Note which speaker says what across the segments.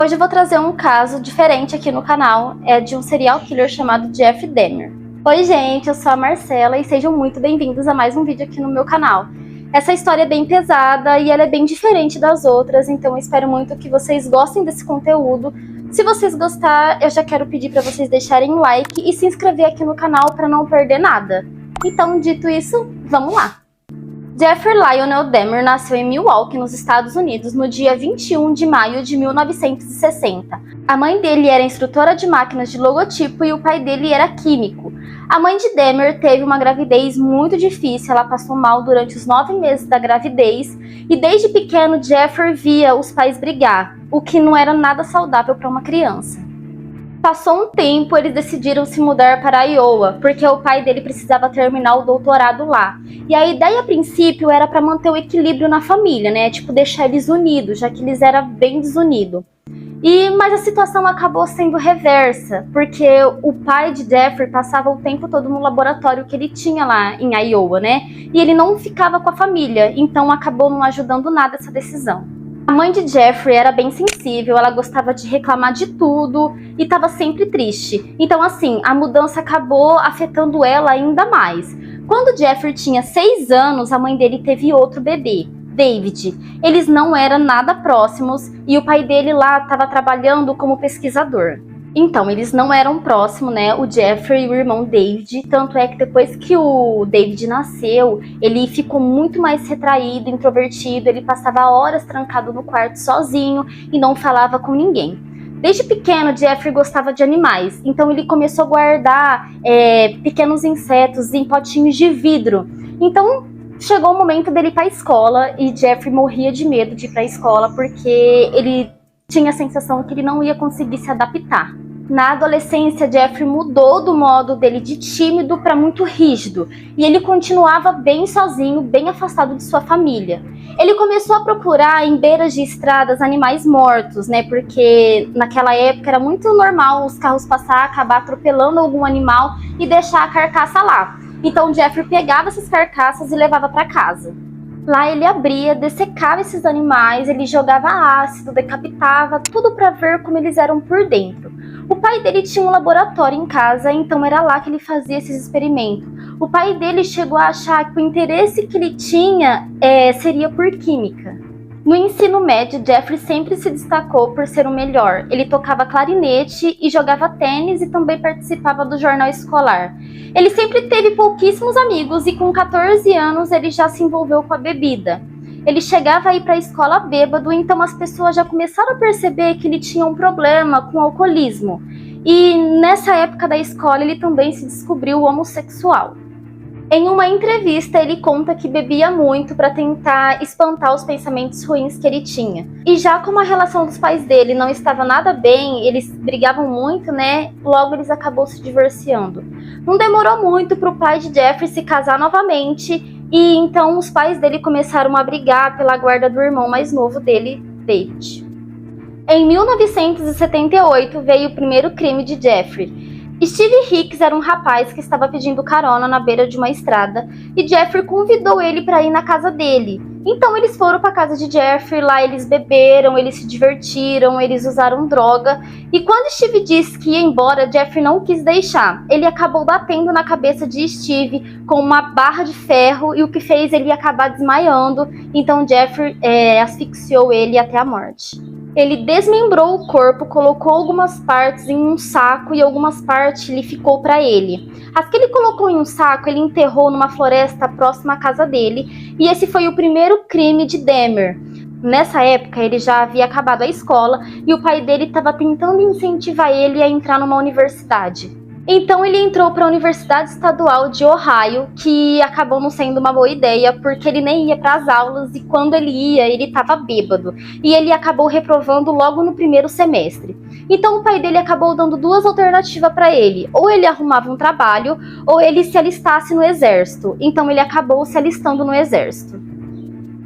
Speaker 1: Hoje eu vou trazer um caso diferente aqui no canal, é de um serial killer chamado Jeffrey Dahmer. Oi gente, eu sou a Marcela e sejam muito bem-vindos a mais um vídeo aqui no meu canal. Essa história é bem pesada e ela é bem diferente das outras, então eu espero muito que vocês gostem desse conteúdo. Se vocês gostarem, eu já quero pedir para vocês deixarem um like e se inscrever aqui no canal para não perder nada. Então, dito isso, vamos lá! Jeffrey Lionel Dahmer nasceu em Milwaukee, nos Estados Unidos, no dia 21 de maio de 1960. A mãe dele era instrutora de máquinas de logotipo e o pai dele era químico. A mãe de Dahmer teve uma gravidez muito difícil, ela passou mal durante os 9 meses da gravidez e desde pequeno Jeffrey via os pais brigar, o que não era nada saudável para uma criança. Passou um tempo, eles decidiram se mudar para Iowa, porque o pai dele precisava terminar o doutorado lá. E a ideia a princípio era para manter o equilíbrio na família, né? Tipo, deixar eles unidos, já que eles eram bem desunidos. Mas a situação acabou sendo reversa, porque o pai de Jeffrey passava o tempo todo no laboratório que ele tinha lá em Iowa, né? E ele não ficava com a família, então acabou não ajudando nada essa decisão. A mãe de Jeffrey era bem sensível, ela gostava de reclamar de tudo e estava sempre triste. Então assim, a mudança acabou afetando ela ainda mais. Quando Jeffrey tinha 6 anos, a mãe dele teve outro bebê, David. Eles não eram nada próximos e o pai dele lá estava trabalhando como pesquisador. Então, eles não eram próximos, né, o Jeffrey e o irmão David, tanto é que depois que o David nasceu, ele ficou muito mais retraído, introvertido, ele passava horas trancado no quarto sozinho e não falava com ninguém. Desde pequeno, Jeffrey gostava de animais, então ele começou a guardar pequenos insetos em potinhos de vidro. Então, chegou o momento dele ir para a escola e Jeffrey morria de medo de ir para a escola porque ele tinha a sensação que ele não ia conseguir se adaptar. Na adolescência, Jeffrey mudou do modo dele de tímido para muito rígido, e ele continuava bem sozinho, bem afastado de sua família. Ele começou a procurar em beiras de estradas animais mortos, né? Porque naquela época era muito normal os carros passar, acabar atropelando algum animal e deixar a carcaça lá. Então Jeffrey pegava essas carcaças e levava para casa. Lá ele abria, dessecava esses animais, ele jogava ácido, decapitava, tudo para ver como eles eram por dentro. O pai dele tinha um laboratório em casa, então era lá que ele fazia esses experimentos. O pai dele chegou a achar que o interesse que ele tinha seria por química. No ensino médio, Jeffrey sempre se destacou por ser o melhor. Ele tocava clarinete e jogava tênis e também participava do jornal escolar. Ele sempre teve pouquíssimos amigos e com 14 anos ele já se envolveu com a bebida. Ele chegava a ir para a escola bêbado, então as pessoas já começaram a perceber que ele tinha um problema com o alcoolismo. E nessa época da escola ele também se descobriu homossexual. Em uma entrevista, ele conta que bebia muito para tentar espantar os pensamentos ruins que ele tinha. E já como a relação dos pais dele não estava nada bem, eles brigavam muito, né? Logo eles acabou se divorciando. Não demorou muito para o pai de Jeffrey se casar novamente, e então os pais dele começaram a brigar pela guarda do irmão mais novo dele, David. Em 1978 veio o primeiro crime de Jeffrey. Steve Hicks era um rapaz que estava pedindo carona na beira de uma estrada e Jeffrey convidou ele para ir na casa dele. Então eles foram para a casa de Jeffrey, lá eles beberam, eles se divertiram, eles usaram droga. E quando Steve disse que ia embora, Jeffrey não quis deixar. Ele acabou batendo na cabeça de Steve com uma barra de ferro e o que fez ele acabar desmaiando. Então Jeffrey asfixiou ele até a morte. Ele desmembrou o corpo, colocou algumas partes em um saco e algumas partes ele ficou para ele. As que ele colocou em um saco, ele enterrou numa floresta próxima à casa dele, e esse foi o primeiro crime de Dahmer. Nessa época, ele já havia acabado a escola e o pai dele estava tentando incentivar ele a entrar numa universidade. Então ele entrou para a Universidade Estadual de Ohio, que acabou não sendo uma boa ideia, porque ele nem ia para as aulas e quando ele ia, ele estava bêbado. E ele acabou reprovando logo no primeiro semestre. Então o pai dele acabou dando 2 alternativas para ele. Ou ele arrumava um trabalho, ou ele se alistasse no exército. Então ele acabou se alistando no exército.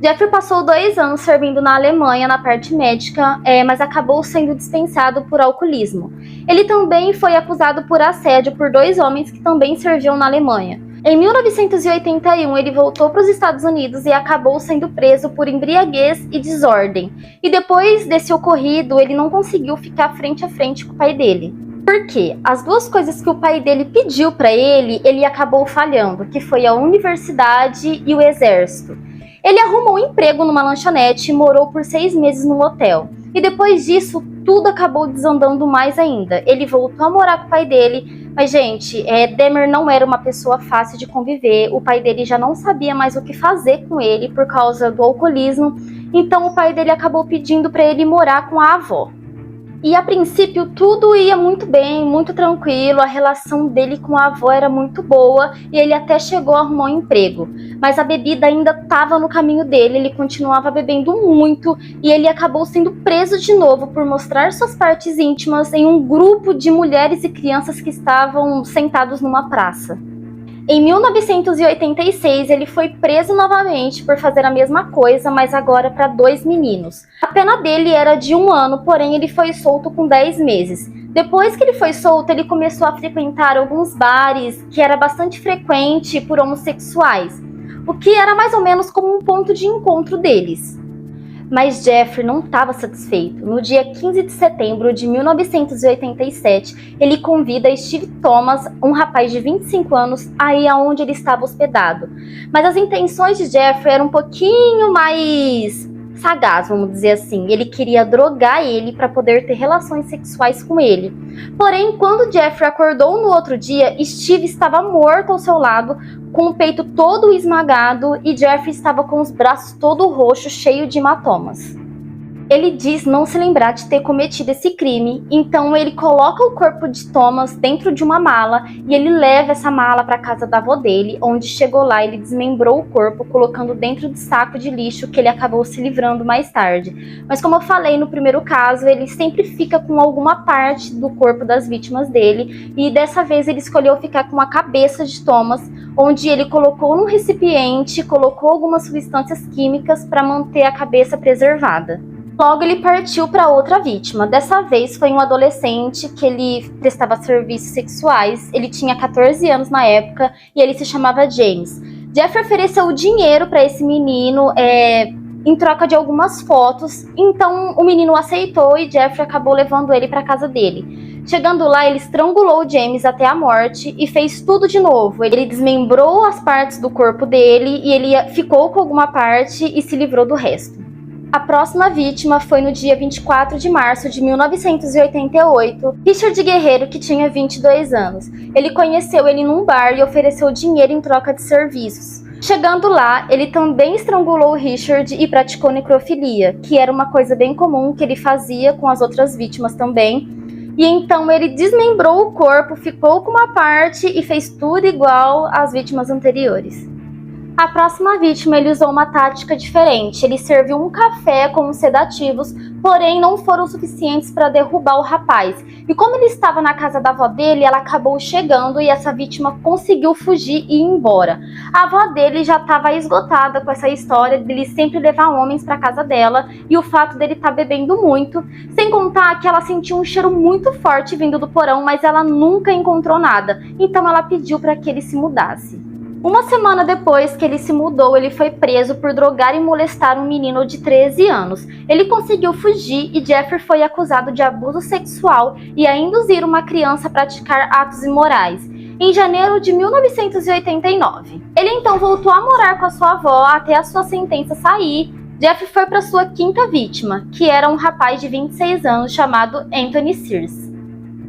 Speaker 1: Jeffrey passou 2 anos servindo na Alemanha na parte médica, mas acabou sendo dispensado por alcoolismo. Ele também foi acusado por assédio por 2 homens que também serviam na Alemanha. Em 1981, ele voltou para os Estados Unidos e acabou sendo preso por embriaguez e desordem. E depois desse ocorrido, ele não conseguiu ficar frente a frente com o pai dele. Por quê? As duas coisas que o pai dele pediu para ele acabou falhando, que foi a universidade e o exército. Ele arrumou um emprego numa lanchonete e morou por 6 meses num hotel. E depois disso, tudo acabou desandando mais ainda. Ele voltou a morar com o pai dele, mas, gente, Dahmer não era uma pessoa fácil de conviver. O pai dele já não sabia mais o que fazer com ele por causa do alcoolismo. Então, o pai dele acabou pedindo para ele morar com a avó. E a princípio tudo ia muito bem, muito tranquilo, a relação dele com a avó era muito boa e ele até chegou a arrumar um emprego. Mas a bebida ainda estava no caminho dele, ele continuava bebendo muito e ele acabou sendo preso de novo por mostrar suas partes íntimas em um grupo de mulheres e crianças que estavam sentados numa praça. Em 1986, ele foi preso novamente por fazer a mesma coisa, mas agora para 2 meninos. A pena dele era de 1 ano, porém ele foi solto com 10 meses. Depois que ele foi solto, ele começou a frequentar alguns bares que era bastante frequente por homossexuais, o que era mais ou menos como um ponto de encontro deles. Mas Jeffrey não estava satisfeito. No dia 15 de setembro de 1987, ele convida Steve Thomas, um rapaz de 25 anos, a ir aonde ele estava hospedado. Mas as intenções de Jeffrey eram um pouquinho mais sagaz, vamos dizer assim. Ele queria drogar ele para poder ter relações sexuais com ele. Porém, quando Jeffrey acordou no outro dia, Steve estava morto ao seu lado, com o peito todo esmagado, e Jeffrey estava com os braços todo roxos, cheio de hematomas. Ele diz não se lembrar de ter cometido esse crime, então ele coloca o corpo de Thomas dentro de uma mala e ele leva essa mala para a casa da avó dele, onde chegou lá ele desmembrou o corpo, colocando dentro de saco de lixo que ele acabou se livrando mais tarde. Mas como eu falei no primeiro caso, ele sempre fica com alguma parte do corpo das vítimas dele, e dessa vez ele escolheu ficar com a cabeça de Thomas, onde ele colocou num recipiente, colocou algumas substâncias químicas para manter a cabeça preservada. Logo ele partiu para outra vítima. Dessa vez foi um adolescente que ele prestava serviços sexuais. Ele tinha 14 anos na época e ele se chamava James. Jeffrey ofereceu dinheiro para esse menino em troca de algumas fotos. Então o menino aceitou e Jeffrey acabou levando ele para casa dele. Chegando lá, ele estrangulou James até a morte e fez tudo de novo. Ele desmembrou as partes do corpo dele e ele ficou com alguma parte e se livrou do resto. A próxima vítima foi no dia 24 de março de 1988, Richard Guerreiro, que tinha 22 anos. Ele conheceu ele num bar e ofereceu dinheiro em troca de serviços. Chegando lá, ele também estrangulou o Richard e praticou necrofilia, que era uma coisa bem comum que ele fazia com as outras vítimas também. E então ele desmembrou o corpo, ficou com uma parte e fez tudo igual às vítimas anteriores. A próxima vítima ele usou uma tática diferente. Ele serviu um café com os sedativos, porém não foram suficientes para derrubar o rapaz. E como ele estava na casa da avó dele, ela acabou chegando e essa vítima conseguiu fugir e ir embora. A avó dele já estava esgotada com essa história dele sempre levar homens para casa dela e o fato dele estar bebendo muito, sem contar que ela sentiu um cheiro muito forte vindo do porão, mas ela nunca encontrou nada. Então ela pediu para que ele se mudasse. Uma semana depois que ele se mudou, ele foi preso por drogar e molestar um menino de 13 anos. Ele conseguiu fugir e Jeffrey foi acusado de abuso sexual e a induzir uma criança a praticar atos imorais, em janeiro de 1989. Ele então voltou a morar com a sua avó até a sua sentença sair. Jeffrey foi para sua quinta vítima, que era um rapaz de 26 anos chamado Anthony Sears.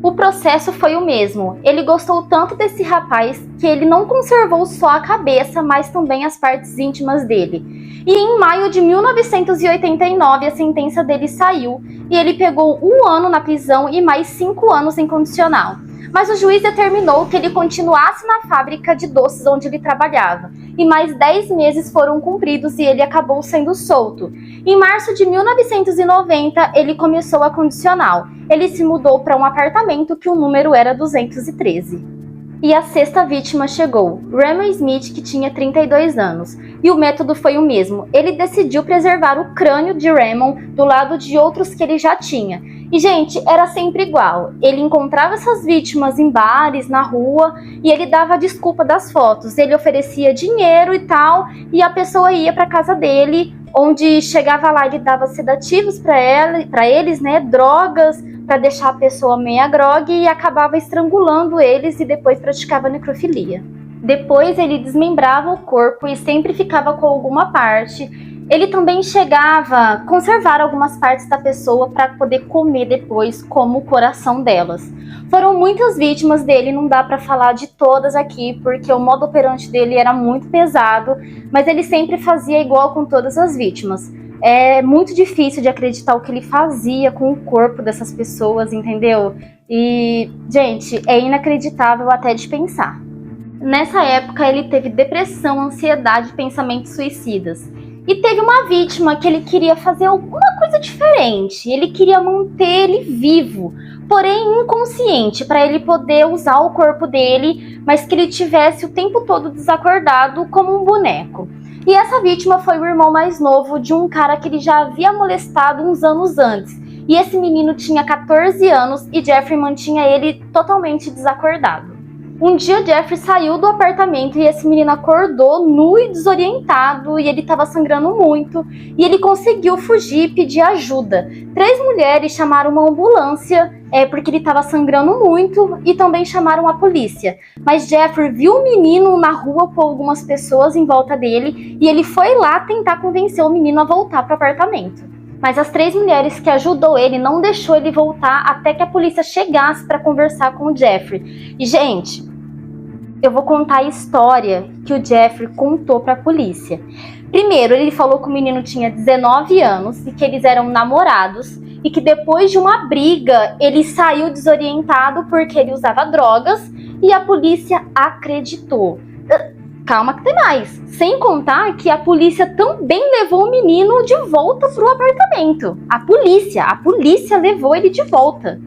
Speaker 1: O processo foi o mesmo. Ele gostou tanto desse rapaz que ele não conservou só a cabeça, mas também as partes íntimas dele. E em maio de 1989, a sentença dele saiu e ele pegou 1 ano na prisão e mais 5 anos em condicional. Mas o juiz determinou que ele continuasse na fábrica de doces onde ele trabalhava. E mais 10 meses foram cumpridos e ele acabou sendo solto. Em março de 1990, ele começou a condicional. Ele se mudou para um apartamento que o número era 213. E a sexta vítima chegou, Raymond Smith, que tinha 32 anos. E o método foi o mesmo. Ele decidiu preservar o crânio de Raymond do lado de outros que ele já tinha. E, gente, era sempre igual. Ele encontrava essas vítimas em bares, na rua, e ele dava a desculpa das fotos. Ele oferecia dinheiro e tal, e a pessoa ia para casa dele, onde chegava lá, ele dava sedativos para eles, né, drogas, para deixar a pessoa meia grogue, e acabava estrangulando eles e depois praticava necrofilia. Depois ele desmembrava o corpo e sempre ficava com alguma parte. Ele também chegava a conservar algumas partes da pessoa para poder comer depois, como o coração delas. Foram muitas vítimas dele, não dá para falar de todas aqui, porque o modo operante dele era muito pesado, mas ele sempre fazia igual com todas as vítimas. É muito difícil de acreditar o que ele fazia com o corpo dessas pessoas, entendeu? E, gente, é inacreditável até de pensar. Nessa época, ele teve depressão, ansiedade e pensamentos suicidas. E teve uma vítima que ele queria fazer alguma coisa diferente. Ele queria manter ele vivo, porém inconsciente, para ele poder usar o corpo dele, mas que ele tivesse o tempo todo desacordado como um boneco. E essa vítima foi o irmão mais novo de um cara que ele já havia molestado uns anos antes. E esse menino tinha 14 anos e Jeffrey mantinha ele totalmente desacordado. Um dia Jeffrey saiu do apartamento e esse menino acordou nu e desorientado e ele estava sangrando muito e ele conseguiu fugir e pedir ajuda. 3 mulheres chamaram uma ambulância porque ele estava sangrando muito e também chamaram a polícia. Mas Jeffrey viu o menino na rua com algumas pessoas em volta dele e ele foi lá tentar convencer o menino a voltar para o apartamento. Mas as 3 mulheres que ajudou ele não deixou ele voltar até que a polícia chegasse para conversar com o Jeffrey. E, gente, eu vou contar a história que o Jeffrey contou para a polícia. Primeiro, ele falou que o menino tinha 19 anos e que eles eram namorados e que depois de uma briga ele saiu desorientado porque ele usava drogas e a polícia acreditou. Calma que tem mais. Sem contar que a polícia também levou o menino de volta pro apartamento. A polícia levou ele de volta.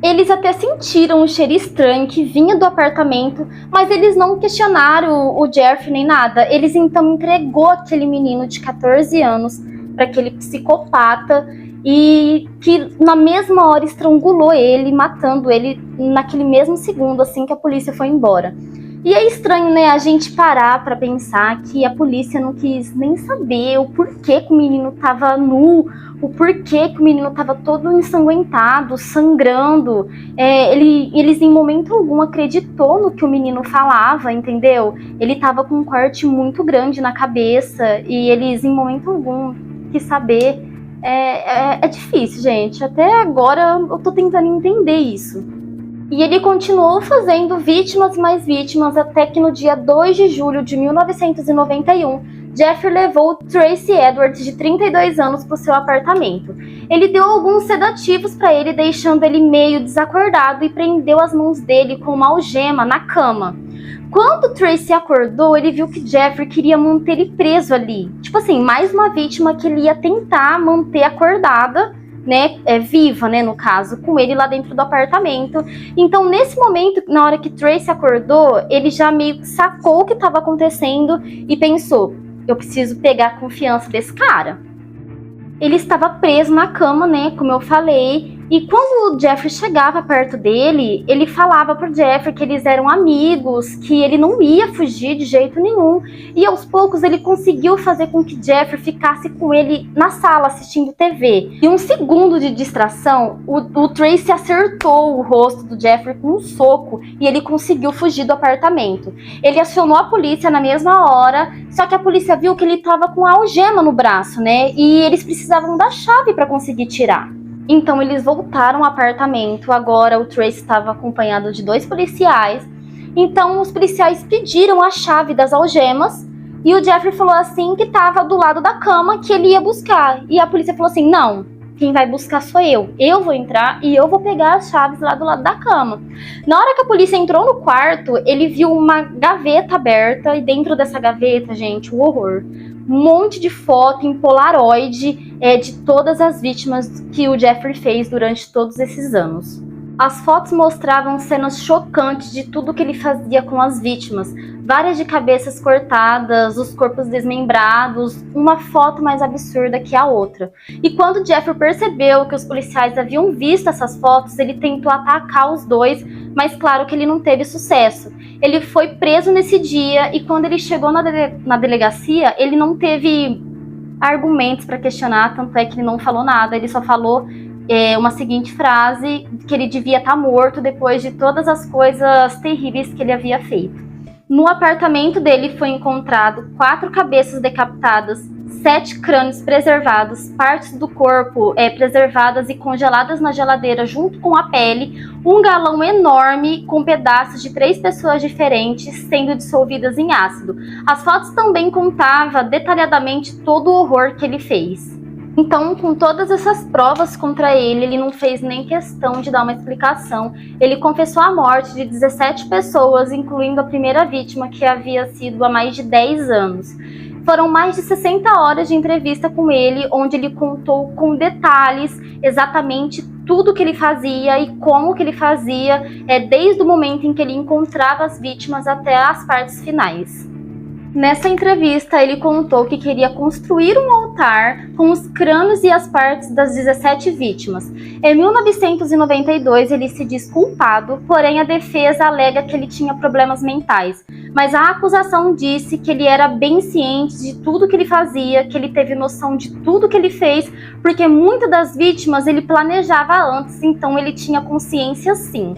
Speaker 1: Eles até sentiram um cheiro estranho que vinha do apartamento, mas eles não questionaram o Jeffrey nem nada. Eles então entregou aquele menino de 14 anos para aquele psicopata e que na mesma hora estrangulou ele, matando ele naquele mesmo segundo, assim que a polícia foi embora. E é estranho, né, a gente parar pra pensar que a polícia não quis nem saber o porquê que o menino tava nu, o porquê que o menino tava todo ensanguentado, sangrando. Eles em momento algum acreditou no que o menino falava, entendeu? Ele tava com um corte muito grande na cabeça e eles em momento algum quis saber. É difícil, gente. Até agora eu tô tentando entender isso. E ele continuou fazendo vítimas e mais vítimas até que no dia 2 de julho de 1991, Jeffrey levou Tracy Edwards, de 32 anos, para o seu apartamento. Ele deu alguns sedativos para ele, deixando ele meio desacordado e prendeu as mãos dele com uma algema na cama. Quando Tracy acordou, ele viu que Jeffrey queria manter ele preso ali. Tipo assim, mais uma vítima que ele ia tentar manter acordada, né, viva, né, no caso, com ele lá dentro do apartamento. Então, nesse momento, na hora que Tracy acordou, ele já meio que sacou o que estava acontecendo e pensou, eu preciso pegar a confiança desse cara. Ele estava preso na cama, né, como eu falei, e quando o Jeffrey chegava perto dele, ele falava pro Jeffrey que eles eram amigos, que ele não ia fugir de jeito nenhum. E aos poucos ele conseguiu fazer com que Jeffrey ficasse com ele na sala assistindo TV. E um segundo de distração, o Tracy acertou o rosto do Jeffrey com um soco e ele conseguiu fugir do apartamento. Ele acionou a polícia na mesma hora, só que a polícia viu que ele estava com a algema no braço, né? E eles precisavam da chave para conseguir tirar. Então eles voltaram ao apartamento. Agora o Tracy estava acompanhado de 2 policiais. Então os policiais pediram a chave das algemas e o Jeffrey falou assim que estava do lado da cama, que ele ia buscar. E a polícia falou assim, não, quem vai buscar sou eu. Eu vou entrar e eu vou pegar as chaves lá do lado da cama. Na hora que a polícia entrou no quarto, ele viu uma gaveta aberta e dentro dessa gaveta, gente, o horror. Um monte de foto em Polaroid de todas as vítimas que o Jeffrey fez durante todos esses anos. As fotos mostravam cenas chocantes de tudo que ele fazia com as vítimas. Várias de cabeças cortadas, os corpos desmembrados, uma foto mais absurda que a outra. E quando Jeffrey percebeu que os policiais haviam visto essas fotos, ele tentou atacar os dois, mas claro que ele não teve sucesso. Ele foi preso nesse dia e quando ele chegou na delegacia, ele não teve argumentos para questionar, tanto é que ele não falou nada, ele só falou uma seguinte frase, que ele devia estar morto depois de todas as coisas terríveis que ele havia feito. No apartamento dele foi encontrado 4 cabeças decapitadas, 7 crânios preservados, partes do corpo preservadas e congeladas na geladeira junto com a pele, um galão enorme com pedaços de 3 pessoas diferentes sendo dissolvidas em ácido. As fotos também contavam detalhadamente todo o horror que ele fez. Então, com todas essas provas contra ele, ele não fez nem questão de dar uma explicação. Ele confessou a morte de 17 pessoas, incluindo a primeira vítima, que havia sido há mais de 10 anos. Foram mais de 60 horas de entrevista com ele, onde ele contou com detalhes exatamente tudo que ele fazia e como que ele fazia, desde o momento em que ele encontrava as vítimas até as partes finais. Nessa entrevista, ele contou que queria construir um altar com os crânios e as partes das 17 vítimas. Em 1992, ele se diz culpado, porém a defesa alega que ele tinha problemas mentais. Mas a acusação disse que ele era bem ciente de tudo que ele fazia, que ele teve noção de tudo que ele fez, porque muitas das vítimas ele planejava antes, então ele tinha consciência sim.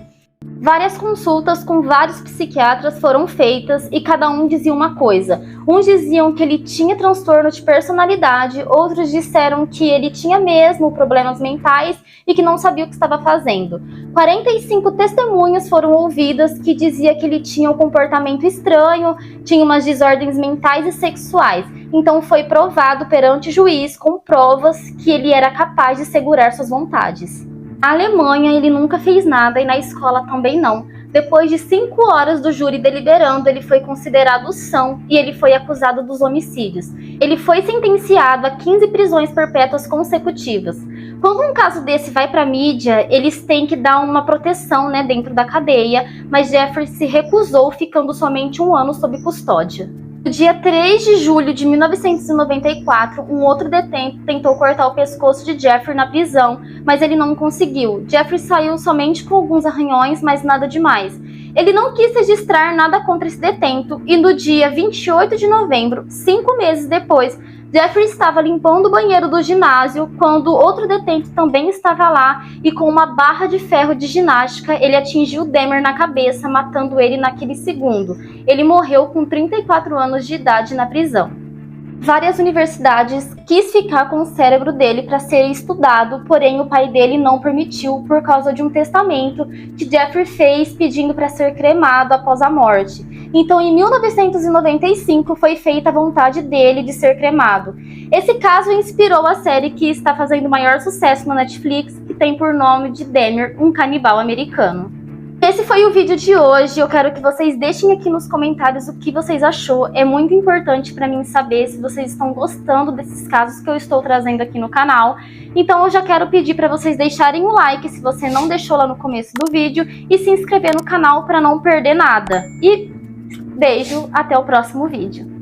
Speaker 1: Várias consultas com vários psiquiatras foram feitas e cada um dizia uma coisa. Uns diziam que ele tinha transtorno de personalidade, outros disseram que ele tinha mesmo problemas mentais e que não sabia o que estava fazendo. 45 testemunhas foram ouvidas que diziam que ele tinha um comportamento estranho, tinha umas desordens mentais e sexuais. Então foi provado perante o juiz com provas que ele era capaz de segurar suas vontades. Na Alemanha ele nunca fez nada e na escola também não. Depois de 5 horas do júri deliberando, ele foi considerado são e ele foi acusado dos homicídios. Ele foi sentenciado a 15 prisões perpétuas consecutivas. Quando um caso desse vai para a mídia, eles têm que dar uma proteção, dentro da cadeia, mas Jeffrey se recusou, ficando somente 1 ano sob custódia. No dia 3 de julho de 1994, um outro detento tentou cortar o pescoço de Jeffrey na prisão, mas ele não conseguiu. Jeffrey saiu somente com alguns arranhões, mas nada demais. Ele não quis registrar nada contra esse detento e no dia 28 de novembro, 5 meses depois, Jeffrey estava limpando o banheiro do ginásio quando outro detento também estava lá e com uma barra de ferro de ginástica ele atingiu Dahmer na cabeça, matando ele naquele segundo. Ele morreu com 34 anos de idade na prisão. Várias universidades quis ficar com o cérebro dele para ser estudado, porém o pai dele não permitiu por causa de um testamento que Jeffrey fez pedindo para ser cremado após a morte. Então, em 1995, foi feita a vontade dele de ser cremado. Esse caso inspirou a série que está fazendo maior sucesso na Netflix, que tem por nome de Dahmer, um canibal americano. Esse foi o vídeo de hoje. Eu quero que vocês deixem aqui nos comentários o que vocês achou. É muito importante para mim saber se vocês estão gostando desses casos que eu estou trazendo aqui no canal. Então eu já quero pedir para vocês deixarem o like se você não deixou lá no começo do vídeo e se inscrever no canal para não perder nada. E beijo, até o próximo vídeo.